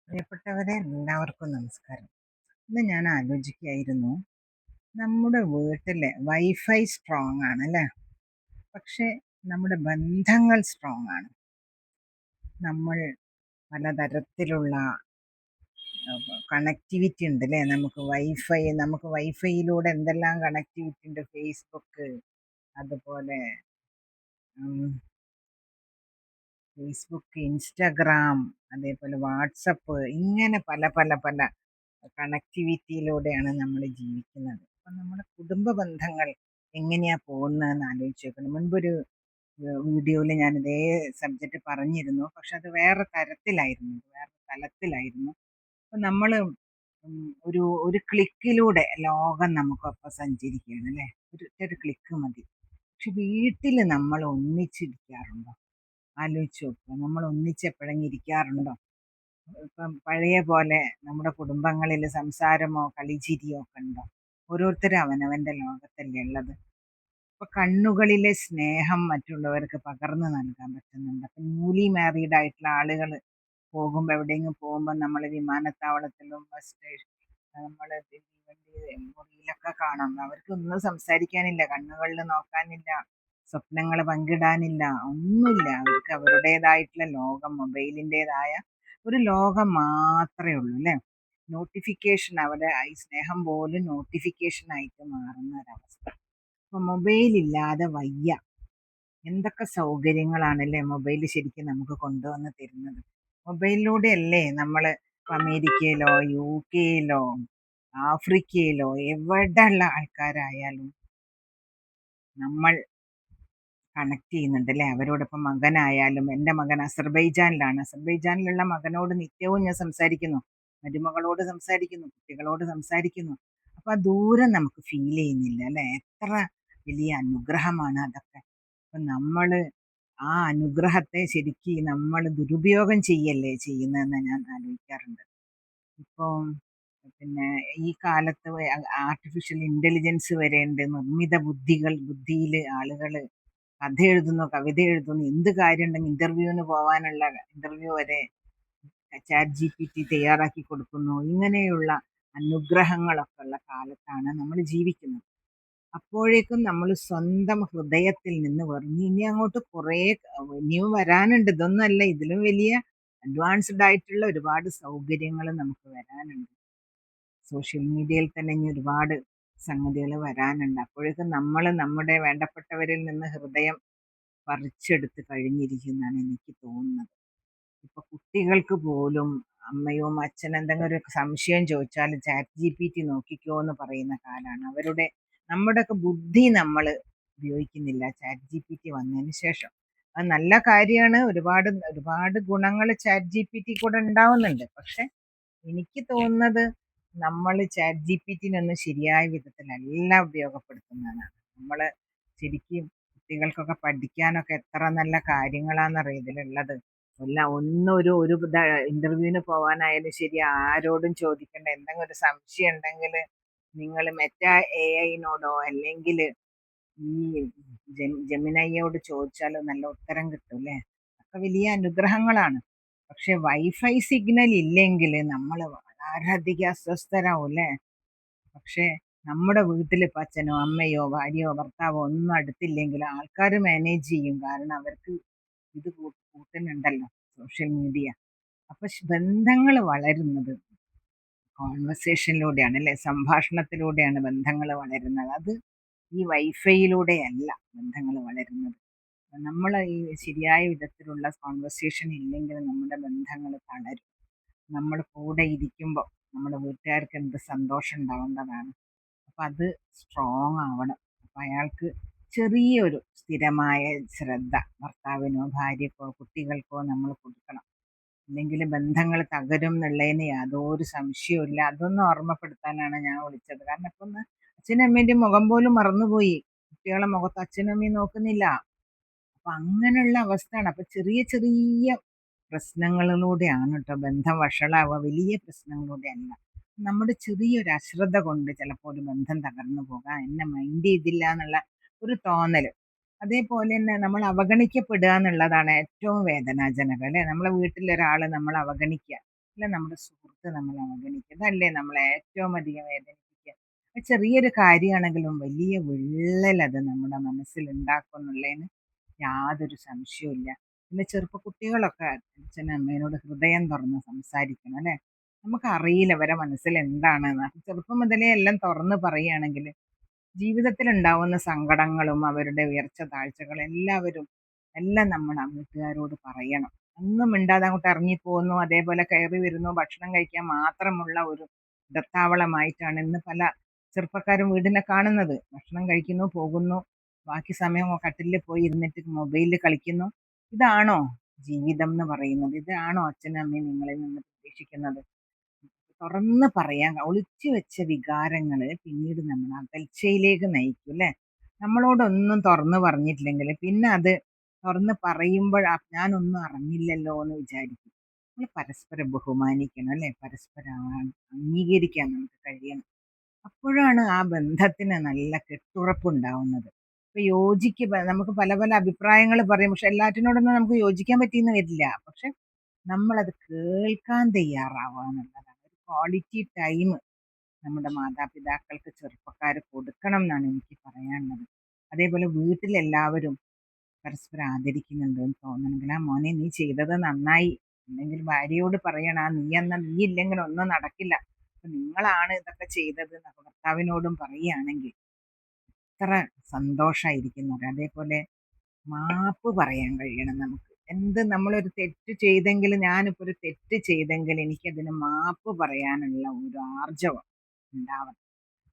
പ്രിയപ്പെട്ടവരെ, എല്ലാവർക്കും നമസ്കാരം. ഇന്ന് ഞാൻ ആലോചിക്കുകയായിരുന്നു, നമ്മുടെ വീട്ടിലെ വൈഫൈ സ്ട്രോങ് ആണ് അല്ലേ? പക്ഷെ നമ്മുടെ ബന്ധങ്ങൾ സ്ട്രോങ് ആണ്. നമ്മൾ പലതരത്തിലുള്ള കണക്ടിവിറ്റി ഉണ്ട് അല്ലേ? നമുക്ക് വൈഫൈയിലൂടെ എന്തെല്ലാം കണക്ടിവിറ്റി ഉണ്ട്. ഫേസ്ബുക്ക്, അതുപോലെ ഇൻസ്റ്റഗ്രാം, അതേപോലെ വാട്സപ്പ്, ഇങ്ങനെ പല പല പല കണക്ടിവിറ്റിയിലൂടെയാണ് നമ്മൾ ജീവിക്കുന്നത്. അപ്പം നമ്മുടെ കുടുംബ ബന്ധങ്ങൾ എങ്ങനെയാ പോകുന്നതെന്ന് ആലോചിച്ച് നോക്കണം. മുൻപൊരു വീഡിയോയിൽ ഞാൻ ഇതേ സബ്ജക്റ്റ് പറഞ്ഞിരുന്നു, പക്ഷെ അത് വേറെ തലത്തിലായിരുന്നു. അപ്പം നമ്മൾ ഒരു ഒരു ക്ലിക്കിലൂടെ ലോകം നമുക്കൊപ്പം സഞ്ചരിക്കുകയാണ് അല്ലേ? ഒരു ക്ലിക്ക് മതി. പക്ഷെ വീട്ടിൽ നമ്മൾ ഒന്നിച്ചിരിക്കാറുണ്ടോ? ആലോചിച്ച് നോക്കുക. നമ്മൾ ഒന്നിച്ചെപ്പോഴെങ്കിലും ഇരിക്കാറുണ്ടോ? ഇപ്പം പഴയ പോലെ നമ്മുടെ കുടുംബങ്ങളിൽ സംസാരമോ കളിചിരിയോ ഒക്കെ ഉണ്ടോ? ഓരോരുത്തരും അവനവന്റെ ലോകത്തല്ലേ ഉള്ളത്. ഇപ്പൊ കണ്ണുകളിലെ സ്നേഹം മറ്റുള്ളവർക്ക് പകർന്നു നൽകാൻ പറ്റുന്നുണ്ട്. അപ്പൊ ന്യൂലി മാരീഡ് ആയിട്ടുള്ള ആളുകൾ എവിടെയെങ്കിലും പോകുമ്പോൾ നമ്മൾ വിമാനത്താവളത്തിലും ബസ് സ്റ്റേഷൻ, നമ്മൾ മുറിയിലൊക്കെ കാണാം. അവർക്ക് ഒന്നും സംസാരിക്കാനില്ല, കണ്ണുകളിൽ നോക്കാനില്ല, സ്വപ്നങ്ങൾ പങ്കിടാനില്ല, ഒന്നുമില്ല. അവർക്ക് അവരുടേതായിട്ടുള്ള ലോകം, മൊബൈലിൻ്റെതായ ഒരു ലോകം മാത്രമേ ഉള്ളൂ അല്ലേ? നോട്ടിഫിക്കേഷൻ, അവരുടെ ഈ സ്നേഹം പോലും നോട്ടിഫിക്കേഷൻ ആയിട്ട് മാറുന്ന ഒരവസ്ഥ. അപ്പൊ മൊബൈൽ ഇല്ലാതെ വയ്യ. എന്തൊക്കെ സൗകര്യങ്ങളാണല്ലേ മൊബൈൽ ശരിക്കും നമുക്ക് കൊണ്ടുവന്ന് തരുന്നത്. മൊബൈലിലൂടെ അല്ലേ നമ്മൾ അമേരിക്കയിലോ യു കെയിലോ ആഫ്രിക്കയിലോ എവിടെ ഉള്ള ആൾക്കാരായാലും നമ്മൾ കണക്ട് ചെയ്യുന്നുണ്ട് അല്ലേ? അവരോടൊപ്പം മകനായാലും, എൻ്റെ മകൻ അസർബൈജാനിലുള്ള മകനോട് നിത്യവും ഞാൻ സംസാരിക്കുന്നു, മരുമകളോട് സംസാരിക്കുന്നു, കുട്ടികളോട് സംസാരിക്കുന്നു. അപ്പൊ ആ ദൂരം നമുക്ക് ഫീൽ ചെയ്യുന്നില്ല അല്ലെ? എത്ര വലിയ അനുഗ്രഹമാണ് അതൊക്കെ. അപ്പൊ നമ്മള് ആ അനുഗ്രഹത്തെ ശരിക്കും നമ്മൾ ദുരുപയോഗം ചെയ്യല്ലേ ചെയ്യുന്നതെന്ന് ഞാൻ ആലോചിക്കാറുണ്ട്. ഇപ്പം പിന്നെ ഈ കാലത്ത് ആർട്ടിഫിഷ്യൽ ഇന്റലിജൻസ് വരെ ഉണ്ട്. നിർമ്മിത ബുദ്ധിയിൽ ആളുകൾ കഥ എഴുതുന്നു, കവിത എഴുതുന്നു, എന്ത് കാര്യം ഉണ്ടെങ്കിൽ ഇന്റർവ്യൂ വരെ ChatGPT തയ്യാറാക്കി കൊടുക്കുന്നു. ഇങ്ങനെയുള്ള അനുഗ്രഹങ്ങളൊക്കെ ഉള്ള കാലത്താണ് നമ്മൾ ജീവിക്കുന്നത്. അപ്പോഴേക്കും നമ്മൾ സ്വന്തം ഹൃദയത്തിൽ നിന്ന് ഇനി അങ്ങോട്ട് കുറേ ഇനിയും വരാനുണ്ട്. ഇതൊന്നല്ല, ഇതിലും വലിയ അഡ്വാൻസ്ഡ് ആയിട്ടുള്ള ഒരുപാട് സൗകര്യങ്ങൾ നമുക്ക് വരാനുണ്ട്. സോഷ്യൽ മീഡിയയിൽ തന്നെ ഇനി ഒരുപാട് സംഗതികൾ വരാനുണ്ട്. അപ്പോഴേക്കും നമ്മൾ നമ്മുടെ വേണ്ടപ്പെട്ടവരിൽ നിന്ന് ഹൃദയം പറിച്ചെടുത്ത് കഴിഞ്ഞിരിക്കുന്നതാണ് എനിക്ക് തോന്നുന്നത്. ഇപ്പൊ കുട്ടികൾക്ക് പോലും അമ്മയോ അച്ഛനോ എന്തെങ്കിലും ഒരു സംശയം ചോദിച്ചാൽ ChatGPT നോക്കിക്കോ എന്ന് പറയുന്ന കാലാണ്. നമ്മുടെയൊക്കെ ബുദ്ധി നമ്മൾ ഉപയോഗിക്കുന്നില്ല ChatGPT വന്നതിന് ശേഷം. അത് നല്ല കാര്യമാണ്. ഒരുപാട് ഒരുപാട് ഗുണങ്ങൾ ChatGPT കൂടെ ഉണ്ടാവുന്നുണ്ട്. പക്ഷെ എനിക്ക് തോന്നുന്നത് നമ്മൾ ChatGPT-നൊന്നും ശരിയായ വിധത്തിലല്ല ഉപയോഗപ്പെടുത്തുന്നതാണ്. നമ്മൾ ശരിക്കും കുട്ടികൾക്കൊക്കെ പഠിക്കാനൊക്കെ എത്ര നല്ല കാര്യങ്ങളാണെന്നറിയോ ഇതിലുള്ളത്. ഒരു ഇന്റർവ്യൂവിന് പോവാനായാലും ശരി, ആരോടും ചോദിക്കേണ്ട. എന്തെങ്കിലും ഒരു സംശയം ഉണ്ടെങ്കിൽ നിങ്ങൾ AI-നോടോ അല്ലെങ്കിൽ ഈ ജെമിനൈയോട് ചോദിച്ചാലോ നല്ല ഉത്തരം കിട്ടും അല്ലേ? അതൊക്കെ വലിയ അനുഗ്രഹങ്ങളാണ്. പക്ഷെ വൈഫൈ സിഗ്നൽ ഇല്ലെങ്കിൽ നമ്മൾ വളരെയധികം അസ്വസ്ഥരാവും അല്ലേ? പക്ഷെ നമ്മുടെ വീട്ടിൽ ഇപ്പം അച്ഛനോ അമ്മയോ ഭാര്യയോ ഭർത്താവോ ഒന്നും അടുത്തില്ലെങ്കിൽ ആൾക്കാർ മാനേജ് ചെയ്യും. കാരണം അവർക്ക് ഇത് കൂട്ടുന്നുണ്ടല്ലോ, സോഷ്യൽ മീഡിയ. അപ്പൊ ബന്ധങ്ങൾ വളരുന്നത് കോൺവെർസേഷനിലൂടെയാണ് അല്ലെ? സംഭാഷണത്തിലൂടെയാണ് ബന്ധങ്ങൾ വളരുന്നത്. അത് ഈ വൈഫൈയിലൂടെയല്ല ബന്ധങ്ങൾ വളരുന്നത്. നമ്മൾ ഈ ശരിയായ വിധത്തിലുള്ള കോൺവെർസേഷൻ ഇല്ലെങ്കിൽ നമ്മുടെ ബന്ധങ്ങൾ തളരും. നമ്മൾ കൂടെ ഇരിക്കുമ്പോൾ നമ്മുടെ വീട്ടുകാർക്ക് എന്ത് സന്തോഷം ഉണ്ടാവേണ്ടതാണ്. അപ്പൊ അത് സ്ട്രോങ് ആവണം. അപ്പൊ അയാൾക്ക് ചെറിയൊരു സ്ഥിരമായ ശ്രദ്ധ ഭർത്താവിനോ ഭാര്യക്കോ കുട്ടികൾക്കോ നമ്മൾ കൊടുക്കണം. അല്ലെങ്കിൽ ബന്ധങ്ങൾ തകരും എന്നുള്ളതിന് യാതൊരു സംശയവുമില്ല. അതൊന്ന് ഓർമ്മപ്പെടുത്താനാണ് ഞാൻ വിളിച്ചത്. കാരണം ഇപ്പൊ ഒന്ന് അച്ഛനും അമ്മേന്റെ മുഖം പോലും മറന്നുപോയി. കുട്ടികളെ മുഖത്ത് അച്ഛനും അമ്മയും നോക്കുന്നില്ല. അപ്പൊ അങ്ങനെയുള്ള അവസ്ഥയാണ്. അപ്പൊ ചെറിയ ചെറിയ പ്രശ്നങ്ങളിലൂടെയാണ് കേട്ടോ ബന്ധം വഷളാവുക, വലിയ പ്രശ്നങ്ങളിലൂടെ അല്ല. നമ്മുടെ ചെറിയൊരു അശ്രദ്ധ കൊണ്ട് ചിലപ്പോൾ ഒരു ബന്ധം തകർന്നു പോകാം. എന്നെ മൈൻഡ് ചെയ്തില്ല എന്നുള്ള ഒരു തോന്നല്. അതേപോലെ തന്നെ നമ്മൾ അവഗണിക്കപ്പെടുക എന്നുള്ളതാണ് ഏറ്റവും വേദനാജനകം അല്ലെ? നമ്മളെ വീട്ടിലൊരാള് നമ്മൾ അവഗണിക്കുക. അല്ല നമ്മുടെ സുഹൃത്ത് നമ്മളെ അവഗണിക്കുക. ഇതല്ലേ നമ്മളെ ഏറ്റവും അധികം വേദനിപ്പിക്കുക. ഒരു ചെറിയൊരു കാര്യമാണെങ്കിലും വലിയ വിള്ളൽ അത് നമ്മുടെ മനസ്സിൽ ഉണ്ടാക്കും എന്നുള്ളതിന് യാതൊരു സംശയവുമില്ല. പിന്നെ ചെറുപ്പക്കുട്ടികളൊക്കെ അച്ഛനും അമ്മേനോട് ഹൃദയം തുറന്ന് സംസാരിക്കണം അല്ലേ? നമുക്കറിയില്ല അവരെ മനസ്സിൽ എന്താണെന്ന്. ചെറുപ്പം മുതലേ എല്ലാം തുറന്ന് പറയുകയാണെങ്കിൽ ജീവിതത്തിൽ ഉണ്ടാവുന്ന സങ്കടങ്ങളും അവരുടെ ഉയർച്ച താഴ്ചകളും എല്ലാം നമ്മൾ ആ വീട്ടുകാരോട് പറയണം. ഒന്നും മിണ്ടാതെ അങ്ങോട്ട് ഇറങ്ങിപ്പോകുന്നു, അതേപോലെ കയറി വരുന്നു, ഭക്ഷണം കഴിക്കാൻ മാത്രമുള്ള ഒരു ഇടത്താവളമായിട്ടാണ് ഇന്ന് പല ചെറുപ്പക്കാരും വീടിനെ കാണുന്നത്. ഭക്ഷണം കഴിക്കുന്നു, പോകുന്നു, ബാക്കി സമയം കട്ടിലിൽ പോയി ഇരുന്നിട്ട് മൊബൈലിൽ കളിക്കുന്നു. ഇതാണോ ജീവിതം എന്ന് പറയുന്നത്? ഇതാണോ അച്ഛനും അമ്മയും നിങ്ങളിൽ നിന്ന് പ്രതീക്ഷിക്കുന്നത്? തുറന്ന് പറയാൻ ഒളിച്ചു വെച്ച വികാരങ്ങള് പിന്നീട് നമ്മൾ അകൽച്ചയിലേക്ക് നയിക്കും അല്ലെ? നമ്മളോടൊന്നും തുറന്ന് പറഞ്ഞിട്ടില്ലെങ്കിൽ പിന്നെ അത് തുറന്ന് പറയുമ്പോഴാ ഞാനൊന്നും അറിഞ്ഞില്ലല്ലോ എന്ന് വിചാരിക്കും. നമ്മൾ പരസ്പരം ബഹുമാനിക്കണം അല്ലെ? പരസ്പരം അംഗീകരിക്കാൻ നമുക്ക് കഴിയണം. അപ്പോഴാണ് ആ ബന്ധത്തിന് നല്ല കെട്ടുറപ്പുണ്ടാവുന്നത്. ഇപ്പൊ നമുക്ക് പല പല അഭിപ്രായങ്ങൾ പറയും, പക്ഷെ എല്ലാറ്റിനോടൊന്നും നമുക്ക് യോജിക്കാൻ പറ്റിയെന്ന് വരില്ല. പക്ഷെ നമ്മളത് കേൾക്കാൻ തയ്യാറാവുക എന്നുള്ളതാണ്. ഒരു ക്വാളിറ്റി ടൈം നമ്മുടെ മാതാപിതാക്കൾക്ക് ചെറുപ്പക്കാർ കൊടുക്കണം എന്നാണ് എനിക്ക് പറയാനുള്ളത്. അതേപോലെ വീട്ടിലെല്ലാവരും പരസ്പരം ആദരിക്കുന്നുണ്ട് എന്ന് തോന്നണമെങ്കിൽ ആ മോനെ നീ ചെയ്തത് നന്നായി, അല്ലെങ്കിൽ ഭാര്യയോട് പറയണം ആ നീ ഇല്ലെങ്കിൽ ഒന്നും നടക്കില്ല, അപ്പൊ നിങ്ങളാണ് ഇതൊക്കെ ചെയ്തത് എന്നൊക്കെ ഭർത്താവിനോടും പറയുകയാണെങ്കിൽ എത്ര സന്തോഷമായിരിക്കുന്നത്. അതേപോലെ മാപ്പ് പറയാൻ കഴിയണം നമുക്ക്. നമ്മളൊരു തെറ്റ് ചെയ്തെങ്കിൽ, ഞാനിപ്പോ ഒരു തെറ്റ് ചെയ്തെങ്കിൽ എനിക്കതിന് മാപ്പ് പറയാനുള്ള ഒരു ആർജവം ഉണ്ടാവണം.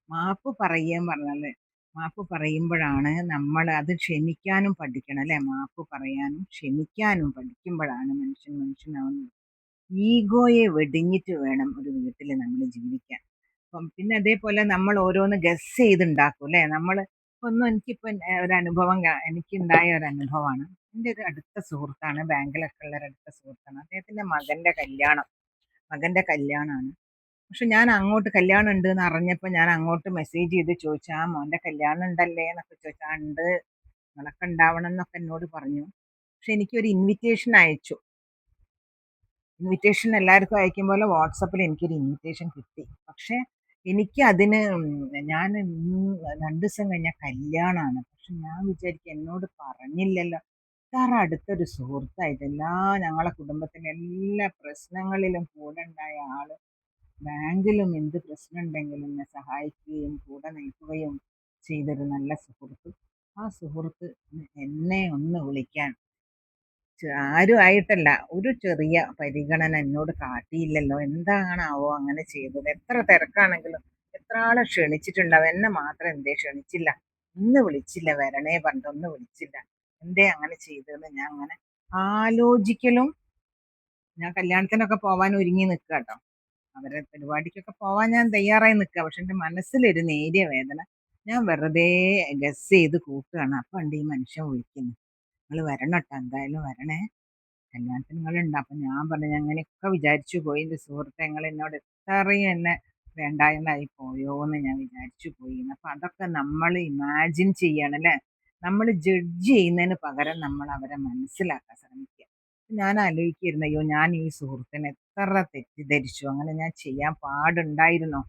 മാപ്പ് പറയുക പറഞ്ഞാല് മാപ്പ് പറയുമ്പോഴാണ് നമ്മൾ അത് ക്ഷമിക്കാനും പഠിക്കണം അല്ലെ? മാപ്പ് പറയാനും ക്ഷമിക്കാനും പഠിക്കുമ്പോഴാണ് മനുഷ്യനാവുന്നത്. ഈഗോയെ വെടിഞ്ഞിട്ട് വേണം ഒരു വീട്ടിൽ നമ്മൾ ജീവിക്കാൻ. അപ്പം പിന്നെ അതേപോലെ നമ്മൾ ഓരോന്ന് ഗസ് ചെയ്തുണ്ടാക്കും അല്ലെ? എനിക്കിപ്പോ ഒരു അനുഭവം എനിക്കുണ്ടായ ഒരു അനുഭവമാണ്. എൻ്റെ ഒരു അടുത്ത സുഹൃത്താണ്, ബാങ്കിലൊക്കെ ഉള്ള ഒരു അടുത്ത സുഹൃത്താണ്. അദ്ദേഹത്തിന്റെ മകന്റെ കല്യാണമാണ്. പക്ഷെ ഞാൻ അങ്ങോട്ട് കല്യാണം ഉണ്ട് എന്ന് അറിഞ്ഞപ്പോൾ ഞാൻ അങ്ങോട്ട് മെസ്സേജ് ചെയ്ത് ചോദിച്ചു, ആ മോന്റെ കല്യാണം ഉണ്ടല്ലേ എന്നൊക്കെ ചോദിച്ചാൽ, ആ ഉണ്ട്, നിങ്ങളൊക്കെ ഉണ്ടാവണം എന്നൊക്കെ എന്നോട് പറഞ്ഞു. പക്ഷെ എനിക്കൊരു ഇൻവിറ്റേഷൻ അയച്ചു. ഇൻവിറ്റേഷൻ എല്ലാവർക്കും അയക്കും പോലെ വാട്സപ്പിൽ എനിക്കൊരു ഇൻവിറ്റേഷൻ കിട്ടി. പക്ഷെ എനിക്ക് അതിന് ഞാൻ 2 ദിവസം കഴിഞ്ഞാൽ കല്യാണമാണ്. പക്ഷെ ഞാൻ വിചാരിക്കും എന്നോട് പറഞ്ഞില്ലല്ലോ. ഇത്ര അടുത്തൊരു സുഹൃത്തായിട്ട് ഞങ്ങളെ കുടുംബത്തിലെ എല്ലാ പ്രശ്നങ്ങളിലും കൂടെ ഉണ്ടായ ആള്, ബാങ്കിലും എന്ത് പ്രശ്നം ഉണ്ടെങ്കിലും എന്നെ സഹായിക്കുകയും കൂടെ നിൽക്കുകയും ചെയ്തൊരു നല്ല സുഹൃത്ത്. ആ സുഹൃത്ത് എന്നെ ഒന്ന് വിളിക്കാൻ ആരും ആയിട്ടല്ല, ഒരു ചെറിയ പരിഗണന എന്നോട് കാട്ടിയില്ലല്ലോ. എന്താണാവോ അങ്ങനെ ചെയ്തത്? എത്ര തിരക്കാണെങ്കിലും എത്ര ആളെ ക്ഷണിച്ചിട്ടുണ്ടാവും, എന്നെ മാത്രം എന്തേ ക്ഷണിച്ചില്ല? ഇന്ന് വിളിച്ചില്ല, വരണേ പറഞ്ഞിട്ട് ഒന്ന് വിളിച്ചില്ല, എന്തേ അങ്ങനെ ചെയ്തതെന്ന് ഞാൻ അങ്ങനെ ആലോചിക്കലും. ഞാൻ കല്യാണത്തിനൊക്കെ പോവാൻ ഒരുങ്ങി നിൽക്കുക കേട്ടോ, അവരെ പരിപാടിക്കൊക്കെ പോവാൻ ഞാൻ തയ്യാറായി നിൽക്കുക. പക്ഷെ എൻ്റെ മനസ്സിലൊരു നേരിയ വേദന. ഞാൻ വെറുതെ ഗസ് ചെയ്ത് കൂട്ടുകയാണ്. അപ്പൊ ഉണ്ട് ഈ മനുഷ്യൻ വിളിക്കുന്നു, നിങ്ങൾ വരണം കേട്ടോ, എന്തായാലും വരണേ, കല്യാണത്തിന് നിങ്ങളുണ്ട്. അപ്പൊ ഞാൻ പറഞ്ഞു, ഞാൻ അങ്ങനെയൊക്കെ വിചാരിച്ചു പോയി എൻ്റെ സുഹൃത്തെ, നിങ്ങൾ എന്നോട് ഇത്രയും എന്നെ വേണ്ടാതായി പോയോ എന്ന് ഞാൻ വിചാരിച്ചു പോയി. അപ്പൊ അതൊക്കെ നമ്മൾ ഇമാജിൻ ചെയ്യാണ് അല്ലെ? നമ്മൾ ജഡ്ജ് ചെയ്യുന്നതിന് പകരം നമ്മൾ അവരെ മനസ്സിലാക്കാൻ ശ്രമിക്കുക. ഞാൻ ആലോചിക്കായിരുന്നു, അയ്യോ ഞാൻ ഈ സുഹൃത്തിനെ എത്ര തെറ്റിദ്ധരിച്ചു, അങ്ങനെ ഞാൻ ചെയ്യാൻ പാടുണ്ടായിരുന്നോ?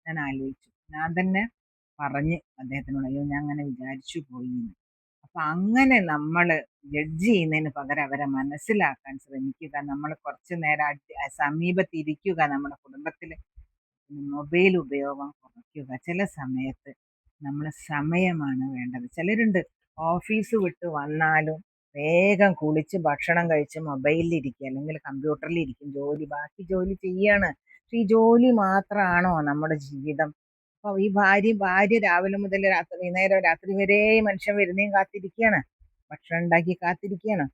ഞാൻ ആലോചിച്ചു. ഞാൻ തന്നെ പറഞ്ഞ് അദ്ദേഹത്തിനോട്, അയ്യോ ഞാൻ അങ്ങനെ വിചാരിച്ചു പോയി എന്ന്. അപ്പൊ അങ്ങനെ നമ്മൾ ജഡ്ജ് ചെയ്യുന്നതിന് പകരം അവരെ മനസ്സിലാക്കാൻ ശ്രമിക്കുക. നമ്മൾ കുറച്ചു നേരം സമീപത്തിരിക്കുക. നമ്മുടെ കുടുംബത്തിൽ മൊബൈൽ ഉപയോഗം കുറയ്ക്കുക. ചില സമയത്ത് നമ്മൾ സമയമാണ് വേണ്ടത്. ചിലരുണ്ട് ഓഫീസ് വിട്ട് വന്നാലും വേഗം കുളിച്ച് ഭക്ഷണം കഴിച്ച് മൊബൈലിൽ ഇരിക്കുക, അല്ലെങ്കിൽ കമ്പ്യൂട്ടറിൽ ഇരിക്കും, ബാക്കി ജോലി ചെയ്യാണ്. പക്ഷെ ഈ ജോലി മാത്രമാണോ നമ്മുടെ ജീവിതം? അപ്പൊ ഈ ഭാര്യ രാവിലെ മുതൽ രാത്രി വരെ മനുഷ്യൻ വരുന്നേം കാത്തിരിക്കുകയാണ്, ഭക്ഷണം ഉണ്ടാക്കി കാത്തിരിക്കുകയാണ്.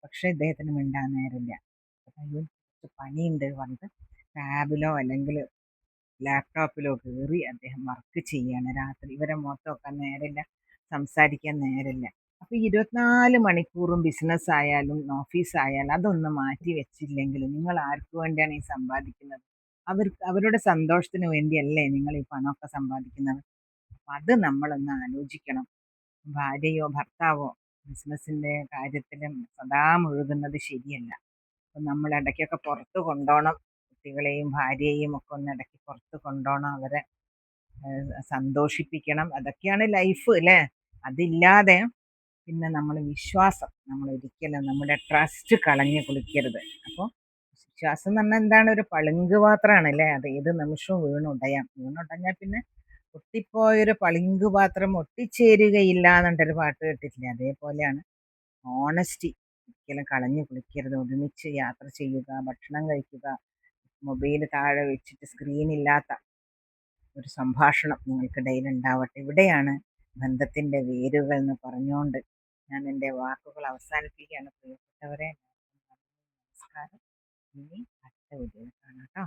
പക്ഷെ ഇദ്ദേഹത്തിന് മിണ്ടാൻ നേരമില്ല. അയ്യോ കുറച്ച് പണിയുണ്ട് പറഞ്ഞിട്ട് ടാബിലോ അല്ലെങ്കിൽ ലാപ്ടോപ്പിലോ കയറി അദ്ദേഹം വർക്ക് ചെയ്യാണ്. രാത്രി ഇവരെ മുഖത്ത് നോക്കാൻ നേരമില്ല, സംസാരിക്കാൻ നേരമില്ല. അപ്പൊ 24 മണിക്കൂറും ബിസിനസ് ആയാലും ഓഫീസ് ആയാലും അതൊന്ന് മാറ്റി വെച്ചില്ലെങ്കിൽ നിങ്ങൾ ആർക്ക് വേണ്ടിയാണ് ഈ സമ്പാദിക്കുന്നത്? അവരുടെ സന്തോഷത്തിന് വേണ്ടിയല്ലേ നിങ്ങൾ ഈ പണമൊക്കെ സമ്പാദിക്കുന്നത്? അപ്പൊ അത് നമ്മളൊന്ന് ആലോചിക്കണം. ഭാര്യയോ ഭർത്താവോ ബിസിനസിന്റെ കാര്യത്തിലും സദാ മുഴുകുന്നത് ശരിയല്ല. അപ്പൊ നമ്മൾ ഇടയ്ക്കൊക്കെ പുറത്ത് കൊണ്ടുപോകണം. കുട്ടികളെയും ഭാര്യയെയും ഒക്കെ ഒന്ന് ഇടയ്ക്ക് പുറത്ത് കൊണ്ടുപോകണം, അവരെ സന്തോഷിപ്പിക്കണം. അതൊക്കെയാണ് ലൈഫ് അല്ലേ. അതില്ലാതെ പിന്നെ നമ്മൾ വിശ്വാസം, നമ്മൾ ഒരിക്കലും നമ്മുടെ ട്രസ്റ്റ് കളഞ്ഞ് കുളിക്കരുത്. അപ്പോൾ വിശ്വാസം എന്ന് പറഞ്ഞാൽ എന്താണ്? ഒരു പളുങ്ക് പാത്രമാണ് അല്ലേ, അത് ഏത് നിമിഷവും വീണുടയാം. വീണുടഞ്ഞാൽ പിന്നെ പൊട്ടിപ്പോയൊരു പളുങ്ക് പാത്രം ഒട്ടിച്ചേരുകയില്ല എന്നുള്ളൊരു പാട്ട് കേട്ടിട്ടില്ലേ? അതേപോലെയാണ് ഓണസ്റ്റി. ഒരിക്കലും കളഞ്ഞു കുളിക്കരുത്. ഒരുമിച്ച് യാത്ര ചെയ്യുക, ഭക്ഷണം കഴിക്കുക, മൊബൈൽ താഴെ വെച്ചിട്ട് സ്ക്രീനില്ലാത്ത ഒരു സംഭാഷണം നിങ്ങൾക്കിടയിൽ ഉണ്ടാവട്ടെ. ഇവിടെയാണ് ബന്ധത്തിൻ്റെ വേരുകൾ എന്ന് പറഞ്ഞുകൊണ്ട് ഞാൻ എൻ്റെ വാക്കുകൾ അവസാനിപ്പിക്കുകയാണ്. പ്രിയപ്പെട്ടവരെ, നമസ്കാരം. ഇനി അടുത്ത വീഡിയോയിൽ കാണാം കേട്ടോ.